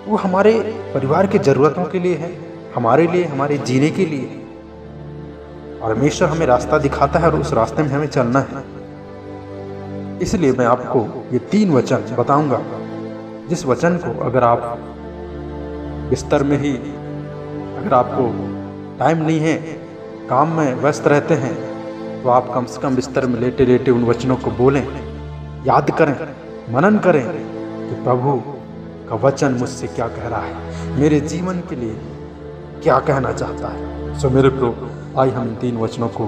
वो हमारे परिवार की ज़रूरतों के लिए है, हमारे लिए, हमारे जीने के लिए। परमेश्वर हमें रास्ता दिखाता है और उस रास्ते में हमें चलना है। इसलिए मैं आपको ये 3 वचन बताऊंगा, जिस वचन को अगर आप बिस्तर में ही, अगर आपको टाइम नहीं है, काम में व्यस्त रहते हैं, तो आप कम से कम बिस्तर में लेटे लेटे उन वचनों को बोलें, याद करें, मनन करें कि प्रभु का वचन मुझसे क्या कह रहा है, मेरे जीवन के लिए क्या कहना चाहता है। सो मेरे प्रभु, आइए हम इन 3 वचनों को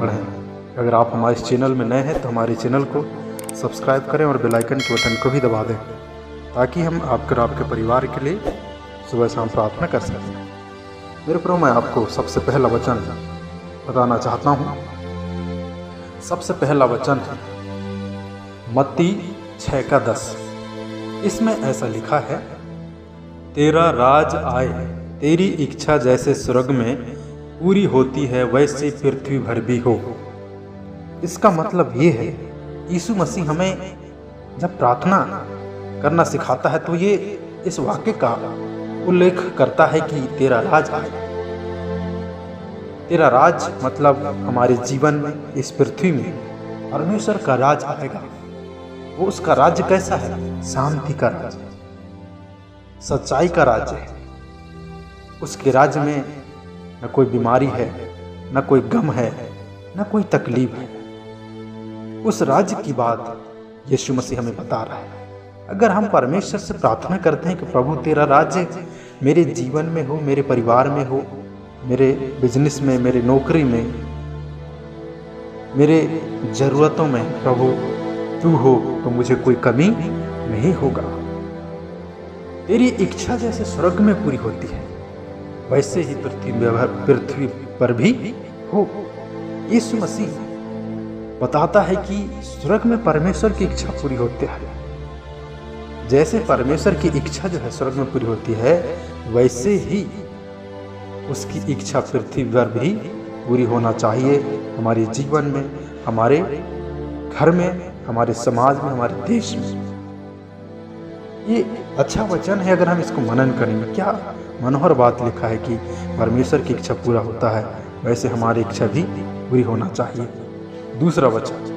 पढ़ें। अगर आप हमारे चैनल में नए हैं तो हमारे चैनल को सब्सक्राइब करें और बेल आइकन के बटन को भी दबा दें, ताकि हम आपके परिवार के लिए सुबह शाम प्रार्थना कर सकें। मेरे प्रभु, मैं आपको सबसे पहला वचन बताना चाहता हूँ। सबसे पहला वचन है मत्ती 6:10। इसमें ऐसा लिखा है, तेरा राज आए, तेरी इच्छा जैसे स्वर्ग में पूरी होती है वैसे पृथ्वी भर भी हो। इसका मतलब ये है, यीशु मसीह हमें जब प्रार्थना करना सिखाता है तो ये इस वाक्य का उल्लेख करता है कि तेरा राज आए। तेरा राज मतलब हमारे जीवन में, इस पृथ्वी में परमेश्वर का राज आएगा। वो उसका राज्य कैसा है? शांति का राज, सच्चाई का राज्य है। उसके राज्य में न कोई बीमारी है, न कोई गम है, न कोई तकलीफ है। उस राज्य की बात यीशु मसीह हमें बता रहा है। अगर हम परमेश्वर से प्रार्थना करते हैं कि प्रभु तेरा राज्य मेरे जीवन में हो, मेरे परिवार में हो, मेरे बिजनेस में, मेरे नौकरी में, मेरे ज़रूरतों में प्रभु तू हो, तो मुझे कोई कमी नहीं होगा। तेरी इच्छा जैसे स्वर्ग में पूरी होती है वैसे ही पृथ्वी पर भी हो। यीशु मसीह बताता है कि स्वर्ग में परमेश्वर की इच्छा पूरी होती है। जैसे परमेश्वर की इच्छा जो है स्वर्ग में पूरी होती है, वैसे ही उसकी इच्छा पृथ्वी पर भी पूरी होना चाहिए। हमारे जीवन में, हमारे घर में, हमारे समाज में, हमारे देश में। ये अच्छा वचन है। अगर हम इसको मनन करेंगे, क्या मनोहर बात लिखा है कि परमेश्वर की इच्छा पूरा होता है वैसे हमारी इच्छा भी पूरी होना चाहिए। दूसरा वचन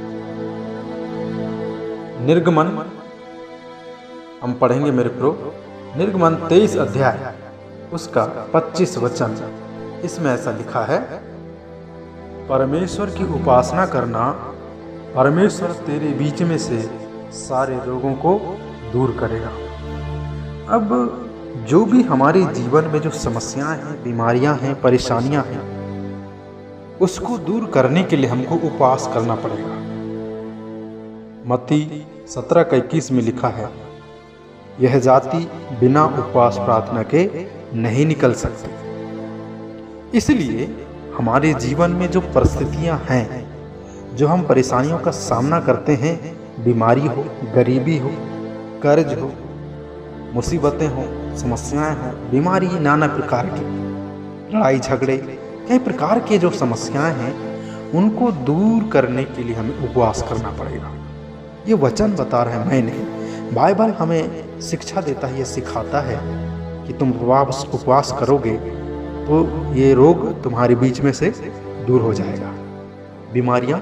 निर्गमन हम पढ़ेंगे मेरे प्रभु। निर्गमन 23 अध्याय उसका 25 वचन। इसमें ऐसा लिखा है, परमेश्वर की उपासना करना, परमेश्वर तेरे बीच में से सारे रोगों को दूर करेगा। अब जो भी हमारे जीवन में जो समस्याएं हैं, बीमारियां हैं, परेशानियां हैं, उसको दूर करने के लिए हमको उपवास करना पड़ेगा। मत्ती 17:21 में लिखा है, यह जाति बिना उपवास प्रार्थना के नहीं निकल सकती। इसलिए हमारे जीवन में जो परिस्थितियां हैं, जो हम परेशानियों का सामना करते हैं, बीमारी हो, गरीबी हो, कर्ज हो, मुसीबतें हो, समस्याएं हो, बीमारी, नाना प्रकार की लड़ाई झगड़े, कई प्रकार के जो समस्याएं हैं, उनको दूर करने के लिए हमें उपवास करना पड़ेगा। ये वचन बता रहे हैं, मैं नहीं। बाइबल हमें शिक्षा देता है, ये सिखाता है कि तुम उपवास करोगे तो ये रोग तुम्हारे बीच में से दूर हो जाएगा, बीमारियां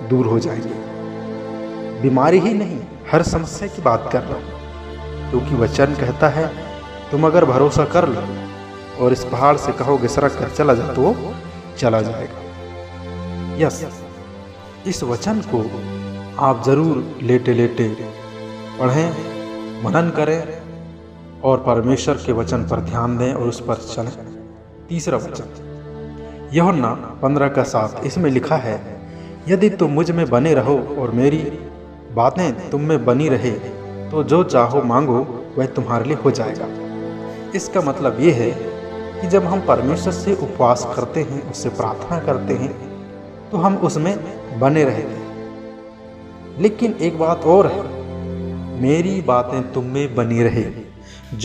दूर हो जाएंगी। बीमारी ही नहीं, हर समस्या की बात कर रहा हूँ, क्योंकि वचन कहता है तुम अगर भरोसा कर लो और इस पहाड़ से कहोगे सरक कर चला जा, तो वो चला जाएगा। यस, इस वचन को आप जरूर लेटे लेटे पढ़ें, मनन करें और परमेश्वर के वचन पर ध्यान दें और उस पर चलें। तीसरा वचन यूहन्ना 15:7। इसमें लिखा है, यदि तुम मुझ में बने रहो और मेरी बातें तुम में बनी रहे, तो जो चाहो मांगो वह तुम्हारे लिए हो जाएगा। इसका मतलब ये है कि जब हम परमेश्वर से उपवास करते हैं, उससे प्रार्थना करते हैं, तो हम उसमें बने रहते हैं। लेकिन एक बात और है, मेरी बातें तुम में बनी रहे।